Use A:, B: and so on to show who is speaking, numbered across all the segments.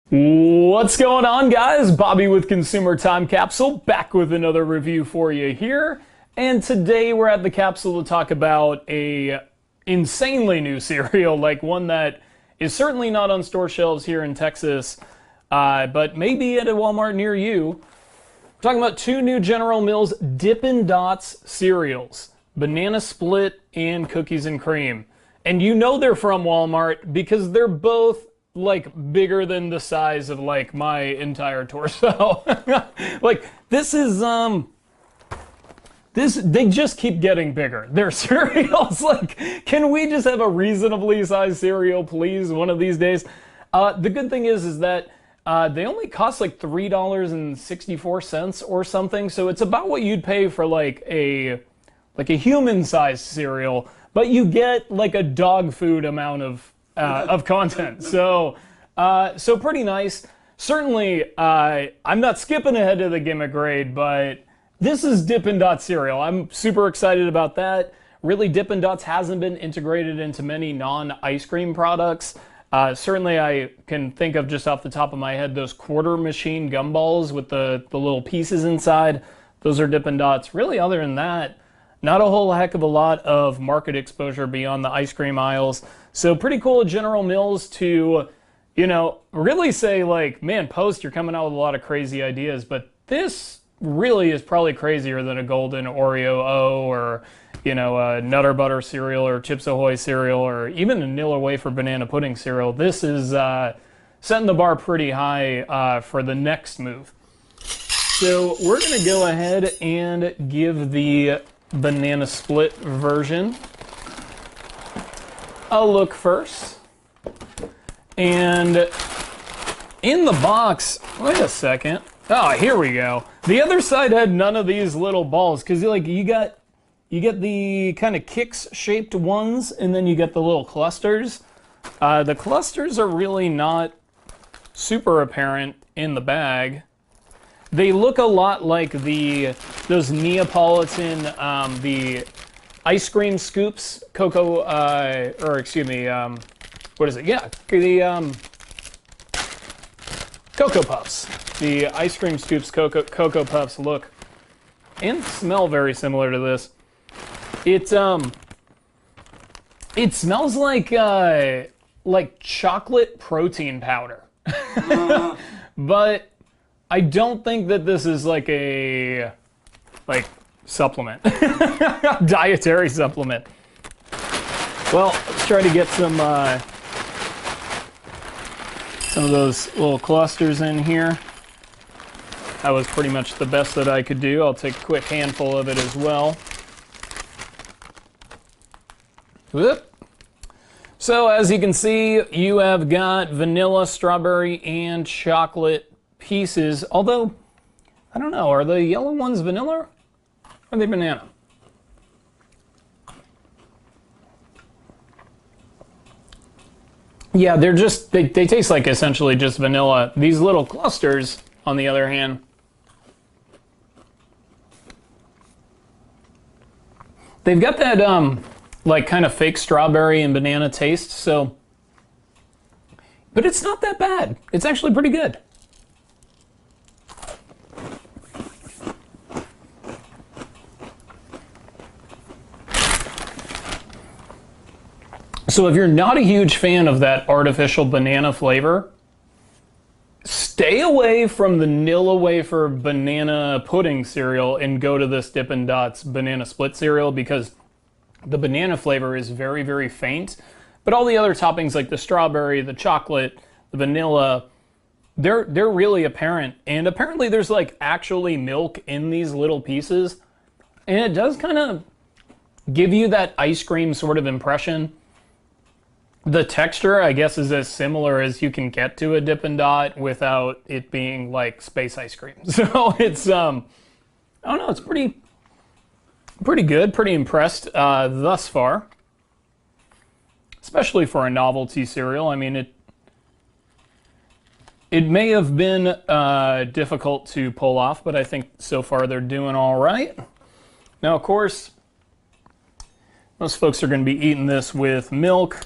A: What's going on, guys? Bobby with Consumer Time Capsule, back with another review for you here. And today we're at the Capsule to talk about a insanely new cereal, like one that is certainly not on store shelves here in Texas, but maybe at a Walmart near you. We're talking about two new General Mills Dippin' Dots cereals, Banana Split and Cookies and Cream. And you know they're from Walmart because they're both like bigger than the size of like my entire torso. Like this is they just keep getting bigger. Their cereals, like, can we just have a reasonably sized cereal, please, one of these days? The good thing is that they only cost like $3.64 or something, so it's about what you'd pay for like a human-sized cereal, but you get like a dog food amount of content. So pretty nice. Certainly, I'm not skipping ahead to the gimmick grade, but this is Dippin' Dots cereal. I'm super excited about that. Really, Dippin' Dots hasn't been integrated into many non-ice cream products. Certainly, I can think of just off the top of my head those quarter machine gumballs with the little pieces inside. Those are Dippin' Dots. Really, other than that, not a whole heck of a lot of market exposure beyond the ice cream aisles. So pretty cool of General Mills to, you know, really say like, man, Post, you're coming out with a lot of crazy ideas, but this really is probably crazier than a Golden Oreo O or, you know, a Nutter Butter cereal or Chips Ahoy cereal or even a Nilla Wafer banana pudding cereal. This is setting the bar pretty high for the next move. So we're going to go ahead and give the Banana Split version a look first. And in the box, wait a second. Oh, here we go. The other side had none of these little balls because you get the kind of Kix shaped ones, and then you get the little clusters. The clusters are really not super apparent in the bag. They look a lot like those Neapolitan, the ice cream scoops, Cocoa, or excuse me, what is it? Yeah, the Cocoa Puffs. The ice cream scoops Cocoa Puffs look and smell very similar to this. It smells like chocolate protein powder, but I don't think that this is like a supplement, dietary supplement. Well, let's try to get some of those little clusters in here. That was pretty much the best that I could do. I'll take a quick handful of it as well. Whoop. So as you can see, you have got vanilla, strawberry, and chocolate pieces, although, I don't know, are the yellow ones vanilla or are they banana? Yeah, they're just, they taste like essentially just vanilla. These little clusters, on the other hand, they've got that like kind of fake strawberry and banana taste, so, but it's not that bad. It's actually pretty good. So if you're not a huge fan of that artificial banana flavor, stay away from the Nilla Wafer banana pudding cereal and go to this Dippin' Dots Banana Split cereal because the banana flavor is very, very faint. But all the other toppings like the strawberry, the chocolate, the vanilla, they're really apparent. And apparently there's like actually milk in these little pieces. And it does kind of give you that ice cream sort of impression. The texture, I guess, is as similar as you can get to a Dippin' Dot without it being like space ice cream. So it's, I don't know, it's pretty good, pretty impressed thus far. Especially for a novelty cereal. I mean, it may have been difficult to pull off, but I think so far they're doing all right. Now, of course, most folks are going to be eating this with milk.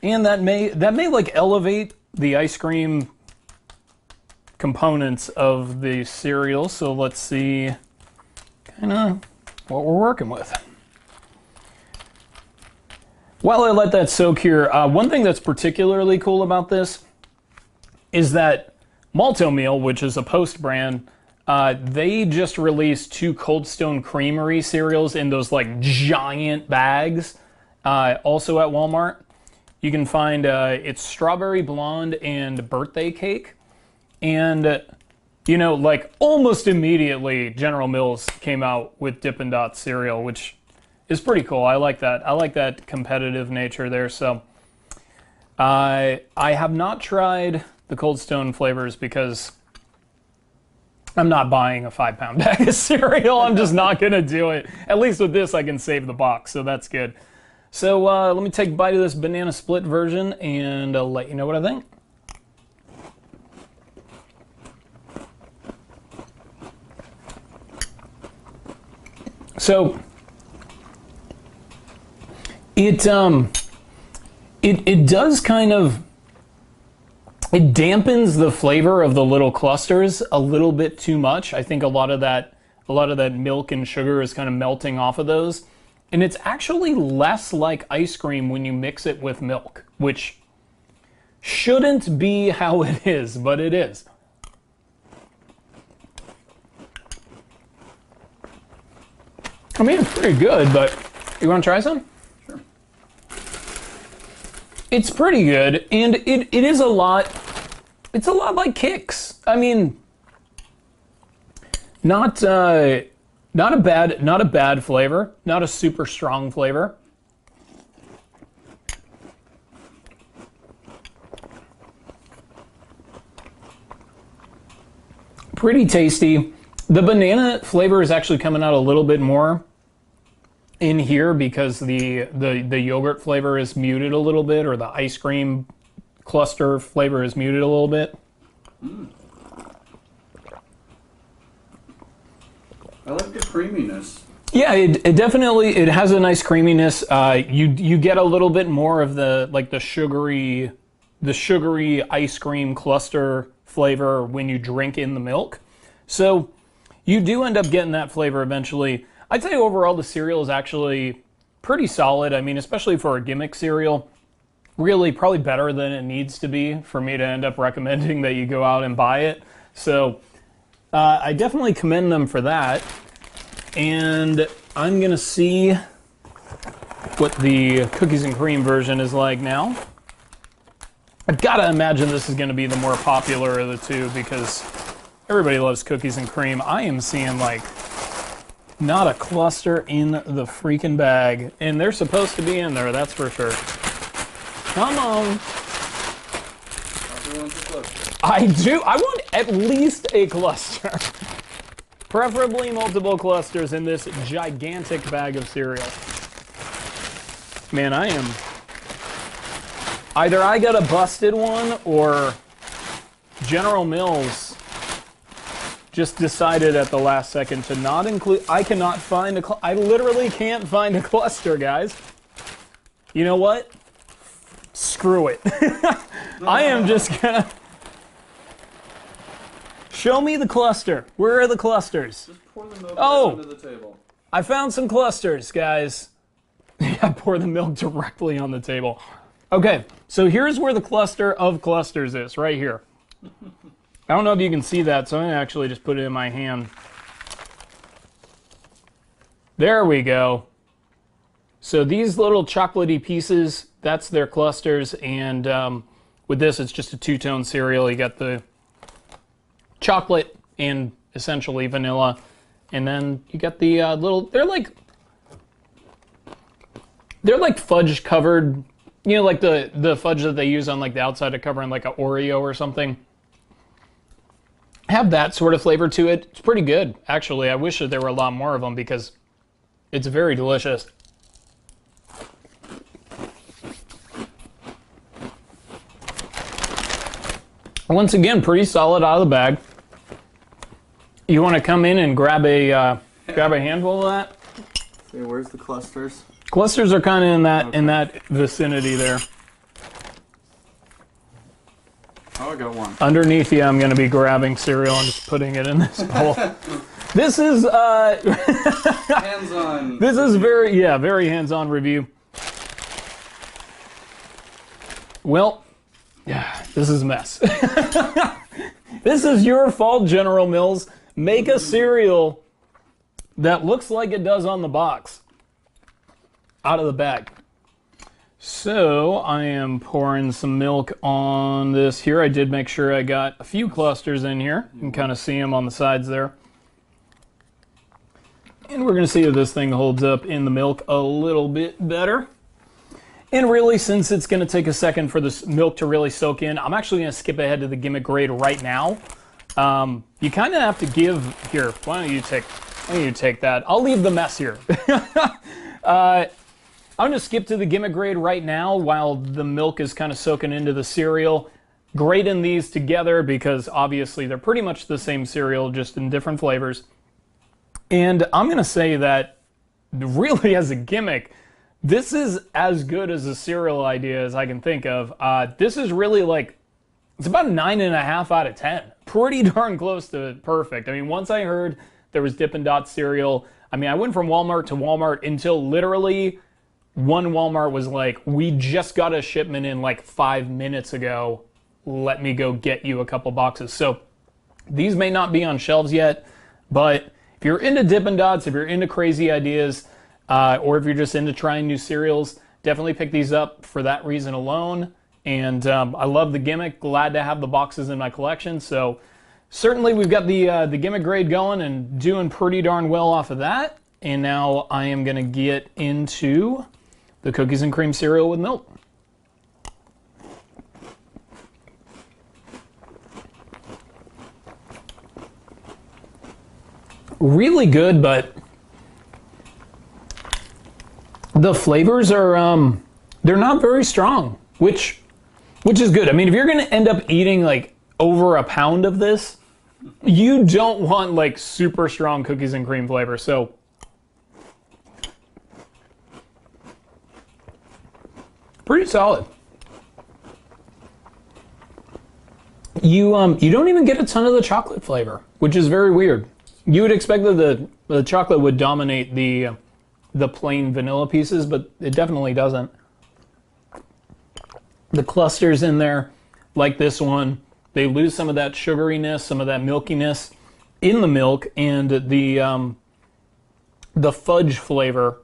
A: And that may like elevate the ice cream components of the cereal, so let's see kind of what we're working with. While I let that soak here, one thing that's particularly cool about this is that Malt-O-Meal, which is a Post brand, they just released 2 Cold Stone Creamery cereals in those like giant bags, also at Walmart. You can find it's Strawberry Blonde and Birthday Cake. And, you know, like almost immediately General Mills came out with Dippin' Dots cereal, which is pretty cool. I like that. I like that competitive nature there. So I have not tried the Cold Stone flavors because I'm not buying a 5-pound bag of cereal. I'm just not going to do it. At least with this, I can save the box, so that's good. So let me take a bite of this banana split version and I'll let you know what I think. So it does kind of, it dampens the flavor of the little clusters a little bit too much. I think a lot of that milk and sugar is kind of melting off of those. And it's actually less like ice cream when you mix it with milk, which shouldn't be how it is, but it is. I mean, it's pretty good, but you want to try some?
B: Sure.
A: It's pretty good, and it is a lot, it's a lot like Kix. I mean, not a bad flavor, not a super strong flavor. Pretty tasty. The banana flavor is actually coming out a little bit more in here because the yogurt flavor is muted a little bit, or the ice cream cluster flavor is muted a little bit.
B: Mm. I like the creaminess.
A: Yeah, it definitely, it has a nice creaminess. You get a little bit more of the sugary ice cream cluster flavor when you drink in the milk. So you do end up getting that flavor eventually. I'd say overall the cereal is actually pretty solid. I mean, especially for a gimmick cereal, really probably better than it needs to be for me to end up recommending that you go out and buy it. So I definitely commend them for that. And I'm gonna see what the cookies and cream version is like now. I've gotta imagine this is gonna be the more popular of the two because everybody loves cookies and cream. I am seeing like not a cluster in the freaking bag, and they're supposed to be in there, that's for sure. Come on. I do. I want at least a cluster. Preferably multiple clusters in this gigantic bag of cereal. Man, I am... Either I got a busted one, or General Mills just decided at the last second to not include... I cannot find a... I literally can't find a cluster, guys. You know what? Screw it. I am just gonna... Show me the cluster. Where are the clusters?
B: Just pour the milk onto the table.
A: I found some clusters, guys. Yeah, pour the milk directly on the table. Okay, so here's where the cluster of clusters is, right here. I don't know if you can see that, so I'm gonna actually just put it in my hand. There we go. So these little chocolatey pieces, that's their clusters, and with this, it's just a two-tone cereal. You got the chocolate and essentially vanilla, and then you got the little, they're like fudge covered, you know, like the fudge that they use on like the outside of covering like an Oreo or something. Have that sort of flavor to it. It's pretty good, actually. I wish that there were a lot more of them because it's very delicious. Once again, pretty solid out of the bag. You want to come in and grab a handful of that?
B: Okay, where's the clusters?
A: Clusters are kind of in that vicinity there.
B: Oh, I got one.
A: Underneath you, I'm going to be grabbing cereal and just putting it in this bowl. This is
B: Hands-on.
A: this is very hands-on review. Well, yeah, this is a mess. This is your fault, General Mills. Make a cereal that looks like it does on the box. Out of the bag. So I am pouring some milk on this here. I did make sure I got a few clusters in here. You can kind of see them on the sides there. And we're going to see if this thing holds up in the milk a little bit better. And really, since it's going to take a second for this milk to really soak in, I'm actually going to skip ahead to the gimmick grade right now. You kind of have to give here. Why don't you take that? I'll leave the mess here. I'm going to skip to the gimmick grade right now while the milk is kind of soaking into the cereal. Grating these together because obviously they're pretty much the same cereal, just in different flavors. And I'm going to say that really as a gimmick, this is as good as a cereal idea as I can think of. This is really like, it's about 9.5 out of 10. Pretty darn close to perfect. I mean, once I heard there was Dippin' Dots cereal, I mean, I went from Walmart to Walmart until literally one Walmart was like, we just got a shipment in like 5 minutes ago. Let me go get you a couple boxes. So these may not be on shelves yet, but if you're into Dippin' Dots, if you're into crazy ideas, or if you're just into trying new cereals, definitely pick these up for that reason alone. And I love the gimmick. Glad to have the boxes in my collection. So certainly we've got the gimmick grade going and doing pretty darn well off of that. And now I am going to get into the cookies and cream cereal with milk. Really good, but the flavors are they're not very strong, which is good. I mean, if you're going to end up eating like over a pound of this, you don't want like super strong cookies and cream flavor. So pretty solid. You don't even get a ton of the chocolate flavor, which is very weird. You would expect that the chocolate would dominate the plain vanilla pieces, but it definitely doesn't. The clusters in there, like this one, they lose some of that sugariness, some of that milkiness in the milk, and the fudge flavor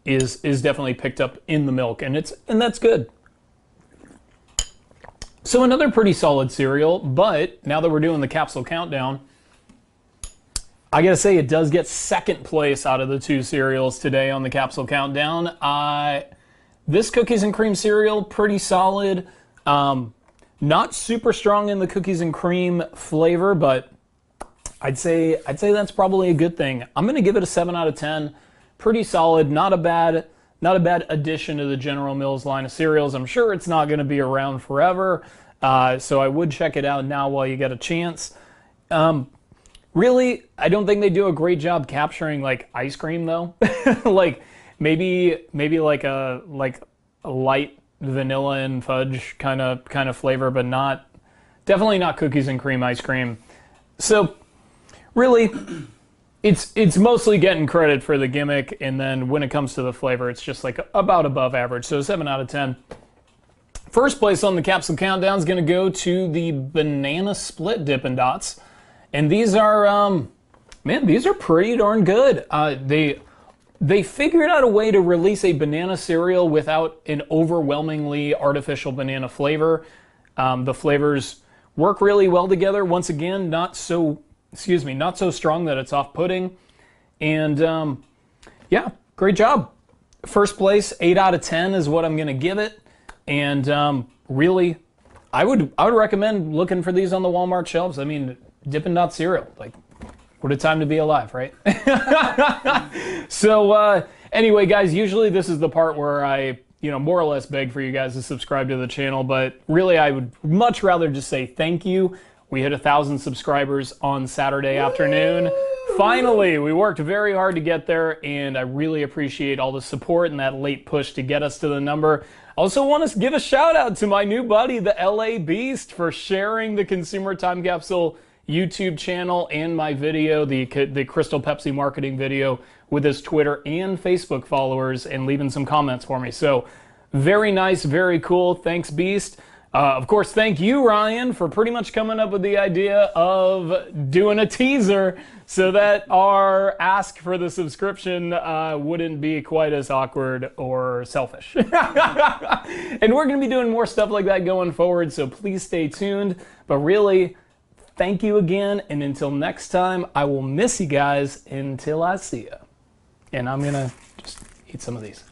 A: is definitely picked up in the milk, and that's good. So another pretty solid cereal, but now that we're doing the capsule countdown, I gotta say it does get second place out of the two cereals today on the capsule countdown. This cookies and cream cereal, pretty solid. Not super strong in the cookies and cream flavor, but I'd say that's probably a good thing. I'm gonna give it a 7 out of 10. Pretty solid, not a bad addition to the General Mills line of cereals. I'm sure it's not gonna be around forever, so I would check it out now while you get a chance. Really, I don't think they do a great job capturing like ice cream though. Like maybe like a light vanilla and fudge kind of flavor, but definitely not cookies and cream ice cream. So really, it's mostly getting credit for the gimmick, and then when it comes to the flavor, it's just like about above average. So 7 out of 10. First place on the capsule countdown is going to go to the banana split Dippin' Dots. And these are, man, these are pretty darn good. They figured out a way to release a banana cereal without an overwhelmingly artificial banana flavor. The flavors work really well together. Once again, not so strong that it's off-putting. And yeah, great job. First place, 8 out of 10 is what I'm going to give it. And really, I would recommend looking for these on the Walmart shelves. I mean, Dippin' Dots cereal, like, what a time to be alive, right? So anyway, guys, usually this is the part where I, more or less beg for you guys to subscribe to the channel, but really I would much rather just say thank you. We hit 1,000 subscribers on Saturday afternoon. Finally, we worked very hard to get there, and I really appreciate all the support and that late push to get us to the number. Also want to give a shout out to my new buddy, the LA Beast, for sharing the Consumer Time Capsule YouTube channel and my video, the Crystal Pepsi marketing video, with his Twitter and Facebook followers, and leaving some comments for me. So very nice, very cool. Thanks, Beast. Of course, thank you, Ryan, for pretty much coming up with the idea of doing a teaser so that our ask for the subscription wouldn't be quite as awkward or selfish. And we're going to be doing more stuff like that going forward, so please stay tuned. But really, thank you again, and until next time, I will miss you guys until I see you. And I'm going to just eat some of these.